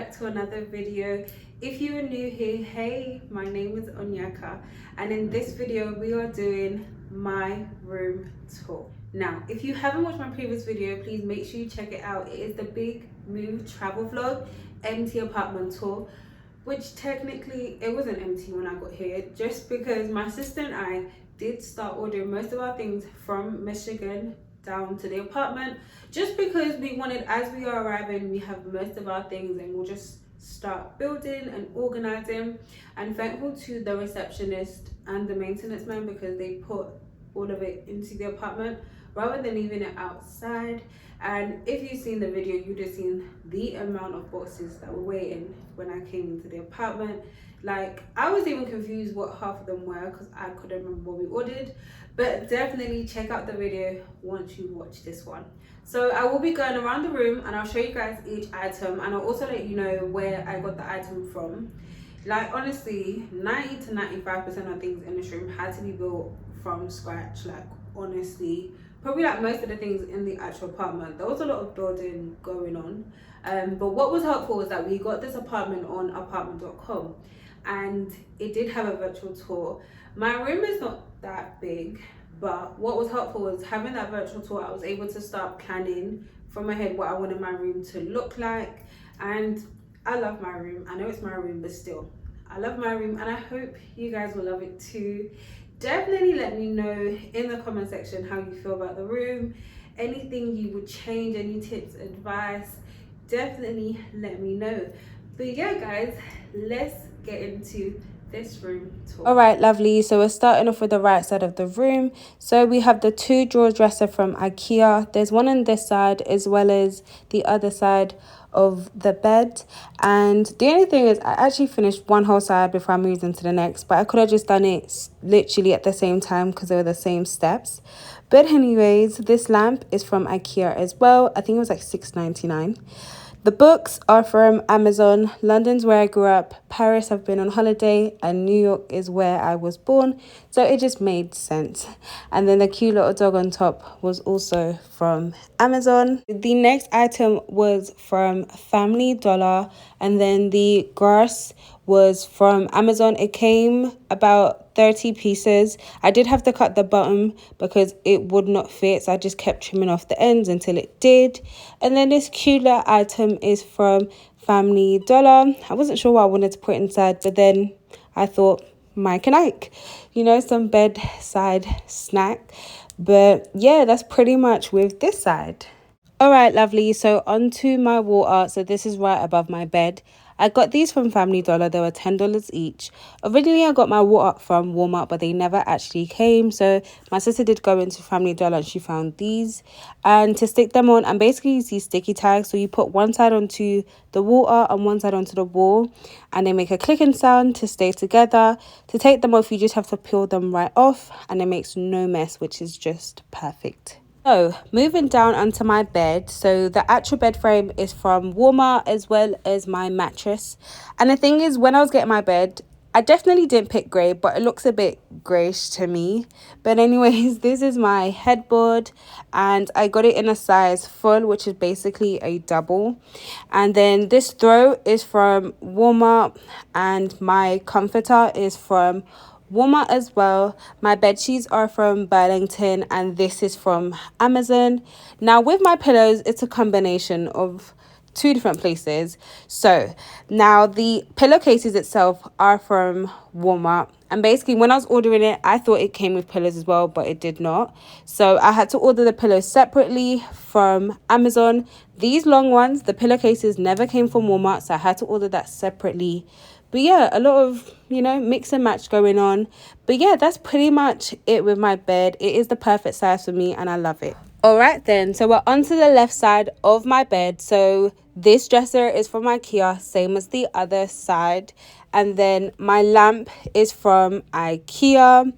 back to another video. If you are new here, hey, my name is Onyeka, and in this video we are doing my room tour. Now, if you haven't watched my previous video, please make sure you check it out. It is the big move travel vlog, empty apartment tour, which technically it wasn't empty when I got here, just because my sister and I did start ordering most of our things from Michigan down to the apartment, just because we wanted, as we are arriving, we have most of our things and we'll just start building and organizing. I'm thankful to the receptionist and the maintenance man because they put all of it into the apartment rather than leaving it outside. And if you've seen the video, you'd have seen the amount of boxes that were waiting when I came into the apartment. Like, I was even confused what half of them were because I couldn't remember what we ordered. But definitely check out the video once you watch this one. So I will be going around the room and I'll show you guys each item, and I'll also let you know where I got the item from. Like, honestly, 90 to 95% of things in this room had to be built from scratch. Like, honestly, probably like most of the things in the actual apartment, there was a lot of building going on. But what was helpful was that we got this apartment on apartment.com, and it did have a virtual tour. My room is not that big, but what was helpful was having that virtual tour. I was able to start planning from my head what I wanted my room to look like. And I love my room. I know it's my room, but still, I love my room, and I hope you guys will love it too. Definitely let me know in the comment section how you feel about the room, anything you would change, any tips, advice. Definitely let me know. But yeah, guys, let's get into this room tour. All right, lovely. So we're starting off with the right side of the room. So we have the 2-drawer dresser from Ikea. There's one on this side as well as the other side of the bed. And the only thing is, I actually finished one whole side before I moved into the next, but I could have just done it literally at the same time because they were the same steps. But anyways, this lamp is from Ikea as well. I think it was like $6.99. The books are from Amazon. London's where I grew up, Paris I've been on holiday, and New York is where I was born, so it just made sense. And then the cute little dog on top was also from Amazon. The next item was from Family Dollar, and then the grass was from Amazon. It came about 30 pieces. I did have to cut the bottom because it would not fit, so I just kept trimming off the ends until it did. And then this cute little item is from Family Dollar. I wasn't sure what I wanted to put inside, but then I thought Mike and Ike, you know, some bedside snack. But yeah, that's pretty much with this side. All right, lovely. So onto my wall art. So this is right above my bed. I got these from Family Dollar. They were $10 each. Originally, I got my wall art from Walmart, but they never actually came. So my sister did go into Family Dollar and she found these. And to stick them on, and basically use these sticky tags. So you put one side onto the wall art and one side onto the wall, and they make a clicking sound to stay together. To take them off, you just have to peel them right off, and it makes no mess, which is just perfect. So moving down onto my bed, so the actual bed frame is from Walmart as well as my mattress. And the thing is, when I was getting my bed, I definitely didn't pick grey, but it looks a bit greyish to me. But anyways, this is my headboard, and I got it in a size full, which is basically a double. And then this throw is from Walmart, and my comforter is from Walmart as well. My bed sheets are from Burlington, and this is from Amazon. Now with my pillows, it's a combination of 2 different places. So now the pillowcases itself are from Walmart, and basically when I was ordering it, I thought it came with pillows as well, but it did not. So I had to order the pillows separately from Amazon. These long ones, the pillowcases never came from Walmart, so I had to order that separately. But yeah, a lot of, you know, mix and match going on. But yeah, that's pretty much it with my bed. It is the perfect size for me and I love it. All right then, so we're onto the left side of my bed. So this dresser is from Ikea, same as the other side. And then my lamp is from Ikea.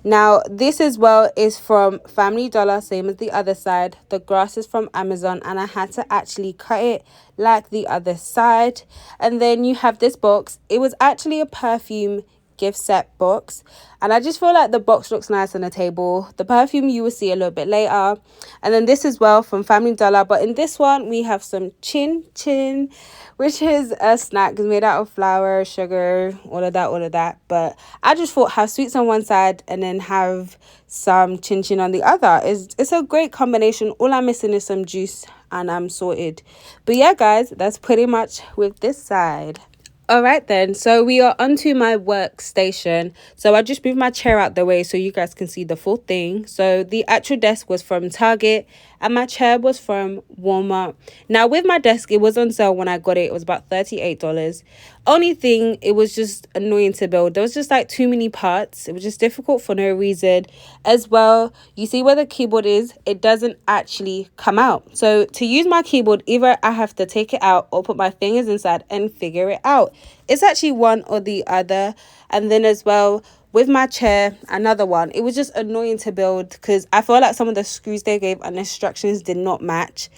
Now this as well is from Family Dollar, same as the other side. The grass is from Amazon, and I had to actually cut it like the other side. And then you have this box. It was actually a perfume gift set box, and I just feel like the box looks nice on the table. The perfume you will see a little bit later, and then this as well from Family Dollar. But in this one we have some chin chin, which is a snack. It's made out of flour, sugar, all of that. But I just thought have sweets on one side and then have some chin chin on the other. It's a great combination. All I'm missing is some juice and I'm sorted. But yeah, guys, that's pretty much with this side. All right then, so we are onto my workstation. So I just moved my chair out the way so you guys can see the full thing. So the actual desk was from Target and my chair was from Walmart. Now with my desk, it was on sale when I got it. It was about $38. Only thing, it was just annoying to build. There was just like too many parts. It was just difficult for no reason. As well, you see where the keyboard is, it doesn't actually come out. So to use my keyboard, either I have to take it out or put my fingers inside and figure it out. It's actually one or the other. And then as well, with my chair, another one. It was just annoying to build because I felt like some of the screws they gave and instructions did not match.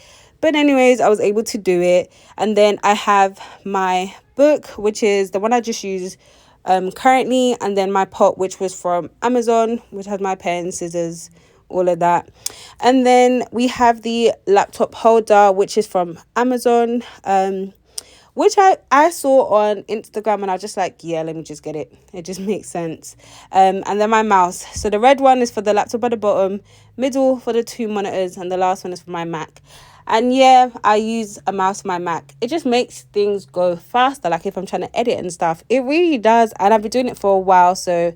But anyways, I was able to do it. And then I have my book, which is the one I just use currently. And then my pot, which was from Amazon, which has my pen, scissors, all of that. And then we have the laptop holder, which is from Amazon, which I saw on Instagram and I was just like, yeah, let me just get it. It just makes sense. And then my mouse. So the red one is for the laptop at the bottom, middle for the 2 monitors, and the last one is for my Mac. And yeah, I use a mouse for my Mac. It just makes things go faster, like if I'm trying to edit and stuff. It really does. And I've been doing it for a while, so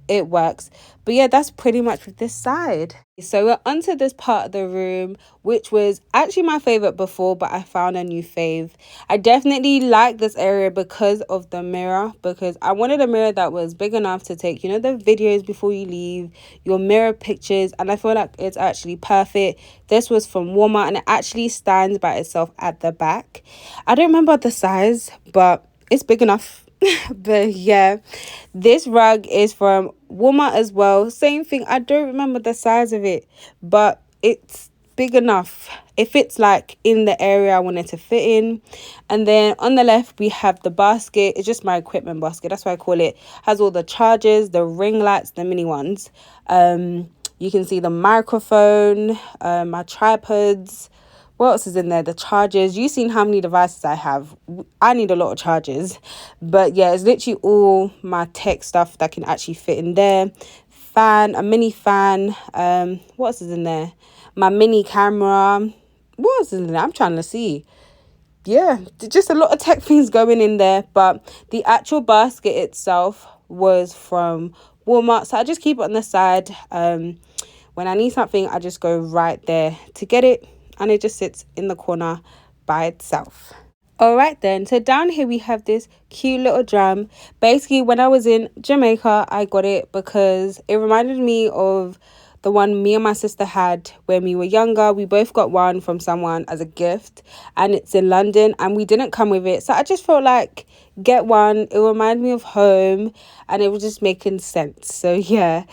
it works. But yeah, that's pretty much with this side. So we're onto this part of the room, which was actually my favorite before, but I found a new fave. I definitely like this area because of the mirror, because I wanted a mirror that was big enough to take, you know, the videos before you leave, your mirror pictures, and I feel like it's actually perfect. This was from Walmart and it actually stands by itself at the back. I don't remember the size, but it's big enough. But yeah, this rug is from Walmart as well. Same thing. I don't remember the size of it, but it's big enough. It fits like in the area I want it to fit in. And then on the left we have the basket. It's just my equipment basket, that's what I call it. Has all the chargers, the ring lights, the mini ones. You can see the microphone, my tripods. What else is in there? The chargers. You've seen how many devices I have. I need a lot of chargers. But yeah, it's literally all my tech stuff that can actually fit in there. Fan, a mini fan. What else is in there? My mini camera. What else is in there? I'm trying to see. Yeah, just a lot of tech things going in there. But the actual basket itself was from Walmart. So I just keep it on the side. When I need something, I just go right there to get it. And it just sits in the corner by itself. All right then, so down here we have this cute little drum. Basically, when I was in Jamaica, I got it because it reminded me of the one me and my sister had when we were younger. We both got one from someone as a gift, and it's in London, and we didn't come with it. So I just felt like get one. It reminded me of home, and it was just making sense. So yeah.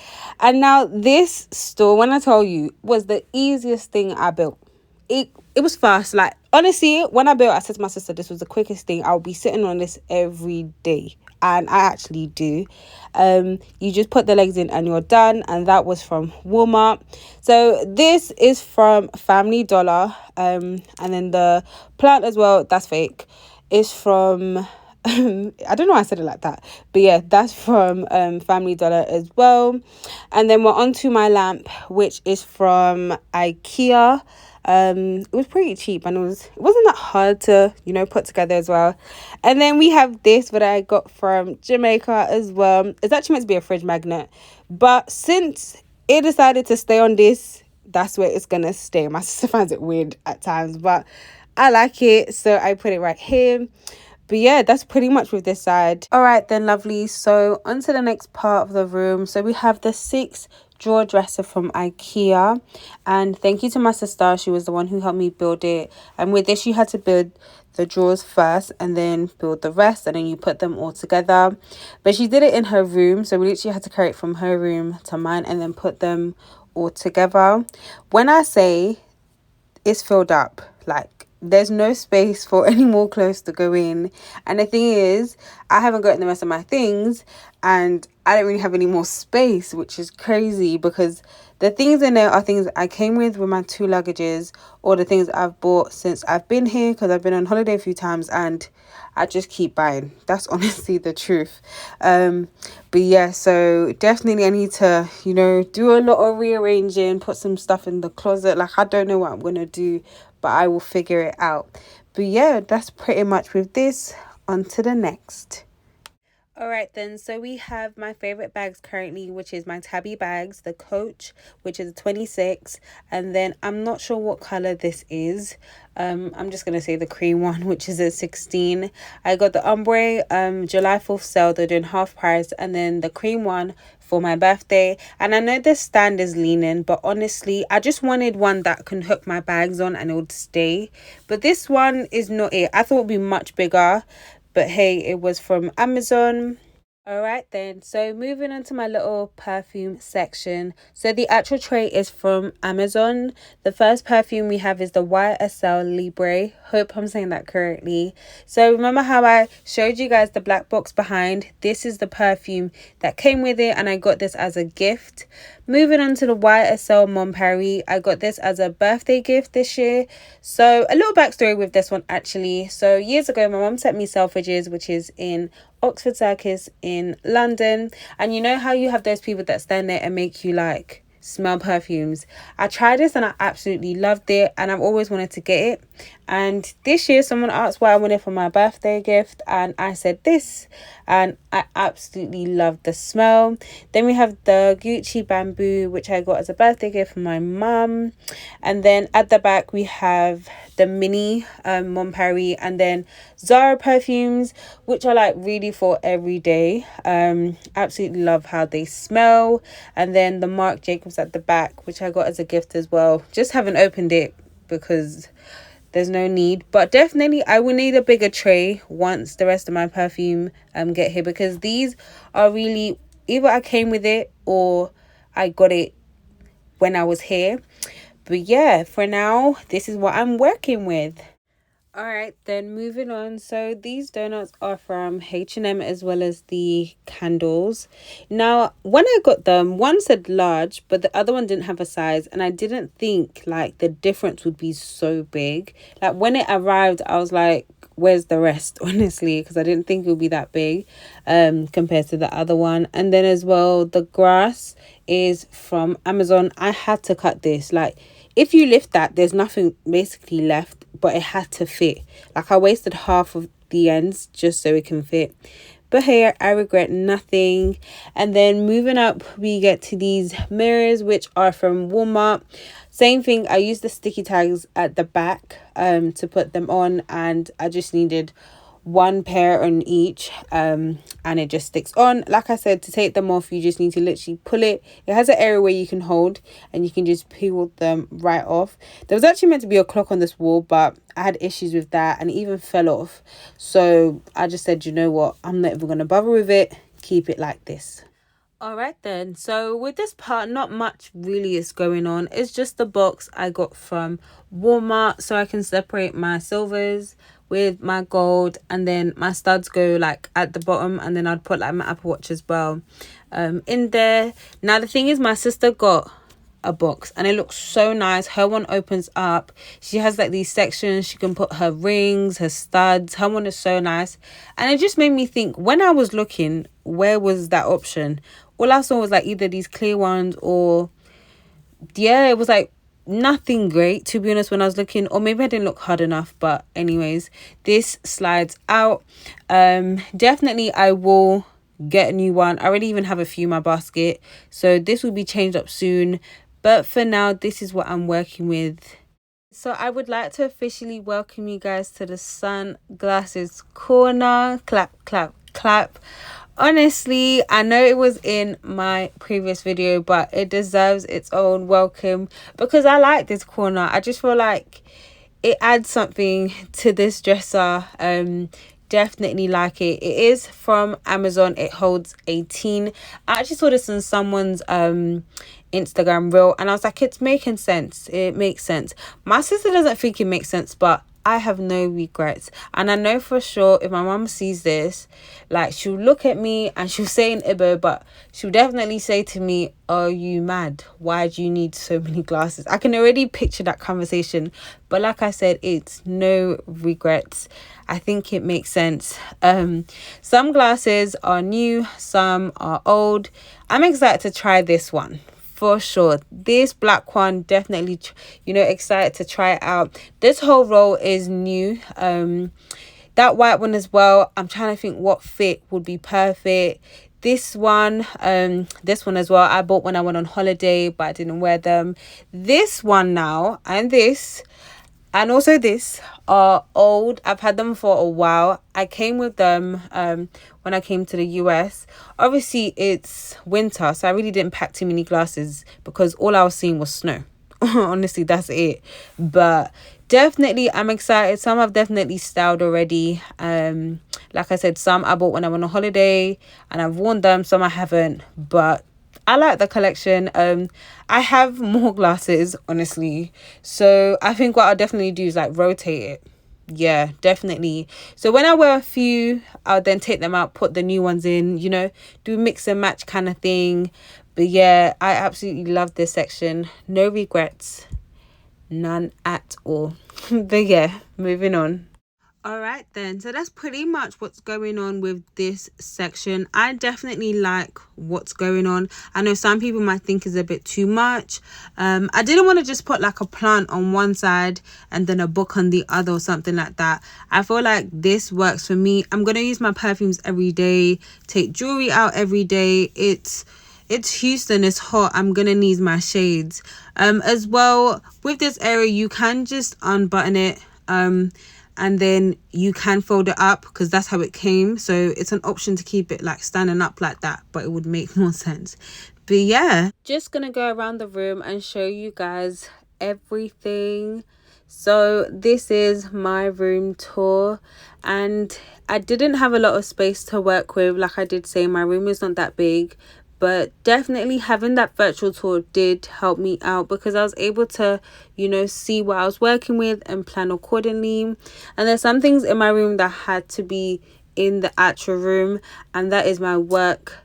And now this store, when I tell you, was the easiest thing I built. It was fast. Like honestly, when I built, I said to my sister, this was the quickest thing. I'll be sitting on this every day, and I actually do. You just put the legs in and you're done. And that was from Walmart. So this is from Family Dollar, and then the plant as well, that's fake, is from I don't know why I said it like that, but yeah, that's from Family Dollar as well. And then we're on to my lamp, which is from Ikea. It was pretty cheap, and it wasn't that hard to, you know, put together as well. And then we have this, what I got from Jamaica as well. It's actually meant to be a fridge magnet, but since it decided to stay on this, that's where it's gonna stay. My sister finds it weird at times, but I like it, so I put it right here. But yeah, that's pretty much with this side. All right then, lovely. So on to the next part of the room. So we have the 6-drawer dresser from Ikea, and thank you to my sister. She was the one who helped me build it. And with this, you had to build the drawers first and then build the rest, and then you put them all together. But she did it in her room, so we literally had to carry it from her room to mine and then put them all together. When I say it's filled up, like there's no space for any more clothes to go in. And the thing is, I haven't gotten the rest of my things and I don't really have any more space, which is crazy because the things in there are things I came with my 2 luggages, or the things I've bought since I've been here, because I've been on holiday a few times and I just keep buying. That's honestly the truth. But yeah, so definitely I need to, you know, do a lot of rearranging, put some stuff in the closet. Like, I don't know what I'm gonna do, but I will figure it out. But yeah, that's pretty much with this. On to the next. All right then, so we have my favorite bags currently, which is my Tabby bags, the Coach, which is a 26, and then I'm not sure what color this is. I'm just gonna say the cream one, which is a 16. I got the ombre July 4th sale, they're doing half price, and then the cream one for my birthday. And I know this stand is leaning, but honestly I just wanted one that can hook my bags on and it would stay, but this one is not it. I thought it would be much bigger, but hey, it was from Amazon. All right then, so moving on to my little perfume section. So the actual tray is from Amazon. The first perfume we have is the YSL Libre. Hope I'm saying that correctly. So remember how I showed you guys the black box behind? This is the perfume that came with it, and I got this as a gift. Moving on to the YSL Mon Paris. I got this as a birthday gift this year. So a little backstory with this one actually. So years ago, my mom sent me Selfridges, which is in Oxford Circus in London. And you know how you have those people that stand there and make you like smell perfumes? I tried this and I absolutely loved it, and I've always wanted to get it. And this year someone asked what I wanted for my birthday gift, and I said this, and I absolutely loved the smell. Then we have the Gucci Bamboo, which I got as a birthday gift for my mum. And then at the back we have the mini Mon Paris, and then Zara perfumes, which are like really for every day. Absolutely love how they smell. And then the Marc Jacobs at the back, which I got as a gift as well. Just haven't opened it because there's no need, but definitely I will need a bigger tray once the rest of my perfume get here, because these are really, either I came with it or I got it when I was here. But yeah, for now this is what I'm working with. All right then, moving on. So these donuts are from H&M, as well as the candles. Now when I got them, one said large but the other one didn't have a size, and I didn't think like the difference would be so big. Like when it arrived I was like, where's the rest? Honestly, because I didn't think it would be that big compared to the other one. And then as well, the grass is from Amazon. I had to cut this. Like, if you lift that, there's nothing basically left, but it had to fit. Like, I wasted half of the ends just so it can fit. But here, I regret nothing. And then moving up, we get to these mirrors, which are from Walmart. Same thing, I used the sticky tags at the back to put them on, and I just needed one pair on each, and it just sticks on. Like I said, to take them off you just need to literally pull it. It has an area where you can hold and you can just peel them right off. There was actually meant to be a clock on this wall, but I had issues with that and it even fell off, so I just said, you know what, I'm not even gonna bother with it, keep it like this. All right then, so with this part, not much really is going on. It's just the box I got from Walmart, so I can separate my silvers with my gold, and then my studs go like at the bottom, and then I'd put like my Apple Watch as well in there. Now the thing is, my sister got a box and it looks so nice. Her one opens up, she has like these sections, she can put her rings, her studs. Her one is so nice, and it just made me think, when I was looking, where was that option? All I saw was like either these clear ones, or yeah, it was like nothing great, to be honest, when I was looking, or maybe I didn't look hard enough. But anyways, this slides out. Definitely I will get a new one. I already even have a few in my basket, so this will be changed up soon, but for now this is what I'm working with. So I would like to officially welcome you guys to the sunglasses corner. Clap, clap, clap. Honestly, I know it was in my previous video, but it deserves its own welcome because I like this corner. I just feel like it adds something to this dresser. Definitely like it. It is from Amazon. It holds 18. I actually saw this in someone's Instagram reel, and I was like, it's making sense. It makes sense. My sister doesn't think it makes sense, but I have no regrets. And I know for sure if my mum sees this, like, she'll look at me and she'll say in Igbo, but she'll definitely say to me, "Are you mad? Why do you need so many glasses?" I can already picture that conversation. But like I said, it's no regrets. I think it makes sense. Some glasses are new, some are old. I'm excited to try this one. For sure, this black one, definitely, excited to try it out. This whole roll is new. That white one as well, I'm trying to think what fit would be perfect. This one as well, I bought when I went on holiday, but I didn't wear them. This one now, and also this are old. I've had them for a while. I came with them when I came to the US. Obviously it's winter, so I really didn't pack too many glasses because all I was seeing was snow. Honestly, that's it. But definitely I'm excited. Some I've definitely styled already. Like I said, some I bought when I went on holiday and I've worn them, some I haven't, but I like the collection. I have more glasses, honestly. So I think what I'll definitely do is like rotate it. Yeah, definitely. So when I wear a few, I'll then take them out, put the new ones in, do mix and match kind of thing. But yeah, I absolutely love this section. No regrets. None at all. But yeah, moving on. All right then, so that's pretty much what's going on with this section. I definitely like what's going on. I know some people might think is a bit too much. I didn't want to just put like a plant on one side and then a book on the other or something like that. I feel like this works for me. I'm gonna use my perfumes every day, take jewelry out every day. It's Houston, it's hot. I'm gonna need my shades. As well, with this area you can just unbutton it, and then you can fold it up because that's how it came. So it's an option to keep it like standing up like that, but it would make more sense. But yeah, just gonna go around the room and show you guys everything. So this is my room tour, and I didn't have a lot of space to work with. Like I did say, my room is not that big, but definitely having that virtual tour did help me out because I was able to, see what I was working with and plan accordingly. And there's some things in my room that had to be in the actual room, and that is my work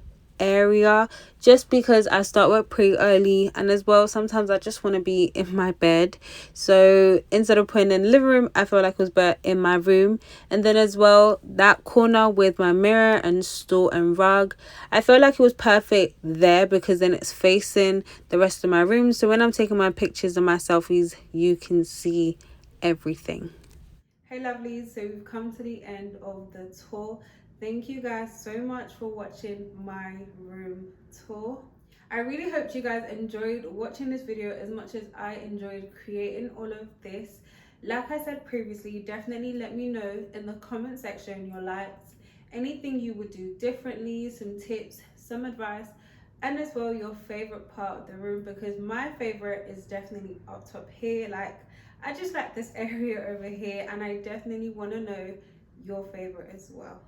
area, just because I start work pretty early, and as well sometimes I just want to be in my bed. So instead of putting in the living room, I felt like it was better in my room. And then as well, that corner with my mirror and stool and rug, I felt like it was perfect there because then it's facing the rest of my room, so when I'm taking my pictures and my selfies, you can see everything. Hey lovelies, so we've come to the end of the tour. Thank you guys so much for watching my room tour. I really hope you guys enjoyed watching this video as much as I enjoyed creating all of this. Like I said previously, definitely let me know in the comment section your likes, anything you would do differently, some tips, some advice, and as well your favorite part of the room, because my favorite is definitely up top here. Like, I just like this area over here, and I definitely want to know your favorite as well.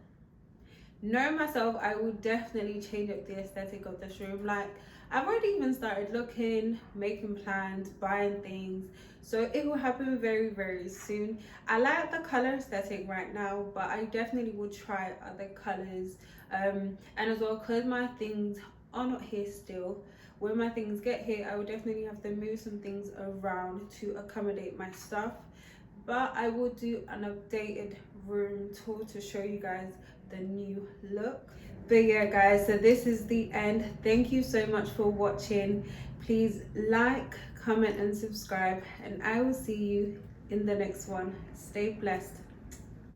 Knowing myself, I will definitely change up the aesthetic of this room. Like, I've already even started looking, making plans, buying things, so it will happen very, very soon. I like the color aesthetic right now, but I definitely will try other colors. And as well, because my things are not here still, when my things get here, I will definitely have to move some things around to accommodate my stuff. But I will do an updated room tour to show you guys the new look. But yeah guys, so this is the end. Thank you so much for watching. Please like, comment and subscribe, and I will see you in the next one. Stay blessed.